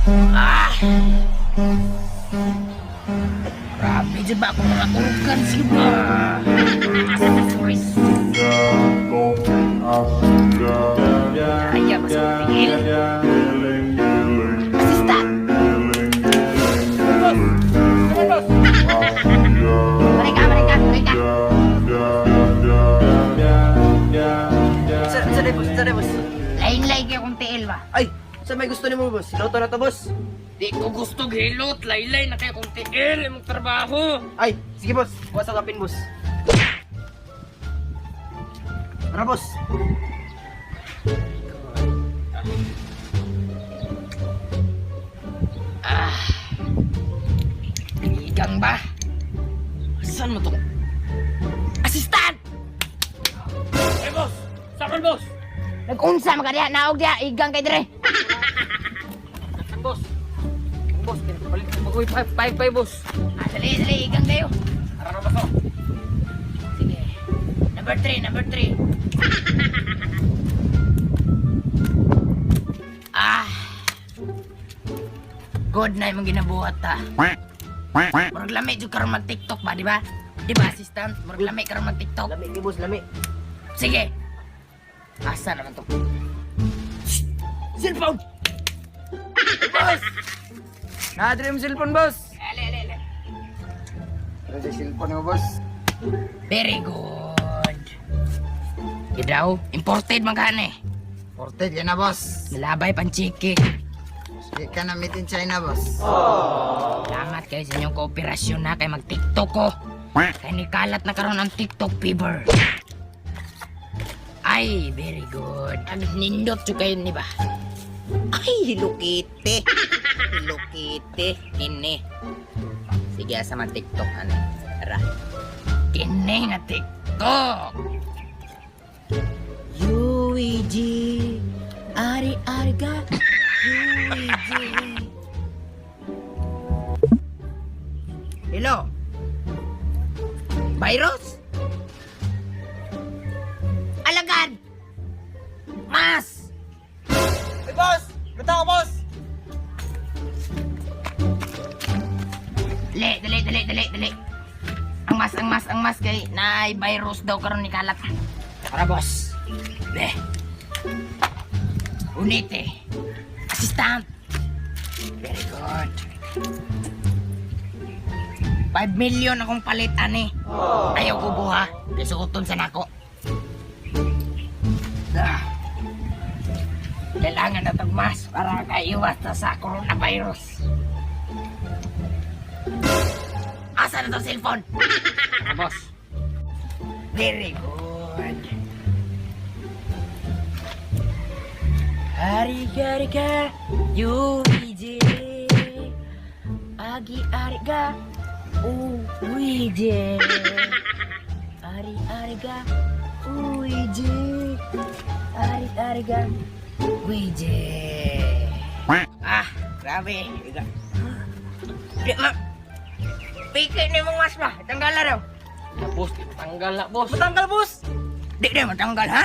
Ah! Grabe dyan ba akong mga organs ba? Sorry. Kaya ba sa tingil? Assistant! Boss! Mereka! Sa boss. Lain-lain kayo kung tiil ba? Ay, sa may gusto ni mo, boss? Siloto na to, boss. Di ko gusto gilot, laylay na kayo kung tiil mong trabaho. Ay, sige, boss. Bukas ang kapin, boss. Tara, boss. Ah, igang ba? Saan mo to? Assistant! Hey, boss! Sakal, boss! Nag-unsa mga diya, naog diya, igang kay dire. Boss. Boss, palit mo ko 5 boss. Ah, dali, igang kayo. Tara na, boss. Sige. Number 3. Ah. Good na yung ginabuhat ta. Murag lami jud karon mag TikTok ba, di ba? Di ba, assistant? Murag lami karon mag TikTok. Lami ni boss, lami. Sige. Asa naman to? Shh! Cellphone! Boss! Na-dream cellphone, boss. Ale. Ano sa cellphone mo, boss? Very good. Gidaw, imported man gani. Ported yan na, boss. Nilabay panchiki. Hindi ka na meet in China, boss. Salamat kayo sa inyong kooperasyon na kay mag-TikTok ko. Kaya nikalat na karon ang TikTok fever. Ay, very good. Ang nindot siya kayo ni ba? Ay, hilukite. Kini. Sige, asa man TikTok, ano? Tara. Kini nga TikTok. Luigi. Ari ka. Luigi. Hello? Virus? Alagad! Mas! Hey, boss! Bata ko, boss! Dali. Ang mas kay naay virus daw karon ni kalat. Tara, boss. Be. Unite. Assistant. Very good. 5 million akong palit, ani. Ayaw ko buha. Kisuoton sa nako. Kailangan na itong mas para kaiwas na sa coronavirus. Asa na itong cellphone? Boss. Very good. Hari ka, Yuiji. Ari ka, Uiji. Ari ka, Uiji. Ari ka, Uiji. Ah, grabe. Di ma. Pikit ni mong mas ba? Tanggal na raw. Ya, boss. Tanggal na, boss. Matanggal, boss! Di matanggal, ha?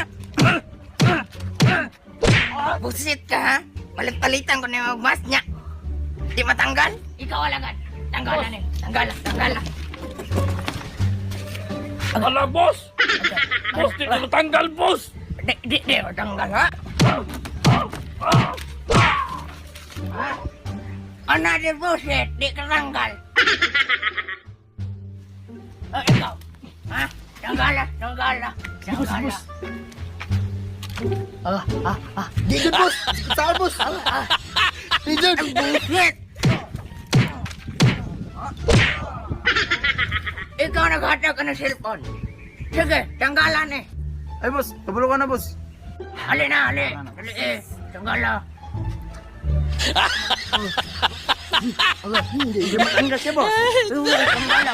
Busit ka, ha? Palit-palitan ko na yung mas niya. Di matanggal? Ikaw alagan. Tanggalan eh. Tanggalan. Ala, boss! Boss, di ka natanggal, boss! Di matanggal, ha? Another bullshit. Di ka tanggal. Oh, ikaw. Ha? Tanggala. Boss. Di dyan, boss! Saan, boss? Di dyan! Bullshit! Ikaw naghatag ka ng cellphone. Sige, tanggalan eh. Ay, boss. Kabalo ka na, boss. Hali. Dali eh. Tanggala. Hindi matanggal siya, boss. Tanggala.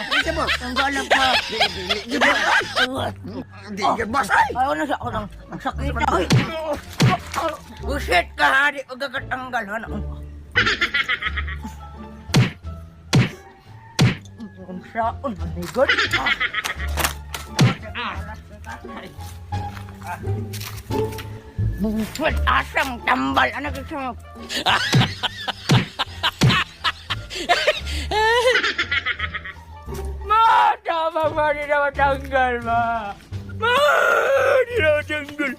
Tanggala pa. Di ba? Hindi ka, boss. Ay! Ayaw na sa ako ng sakit na. Ay! Bullshit ka ha. Di ko kakatanggal. Ano? Ang saon. Ang good. Bullshit. Asang tambal. Ano gusto mo? Ma, di na matanggal, ma. Ma, di na matanggal.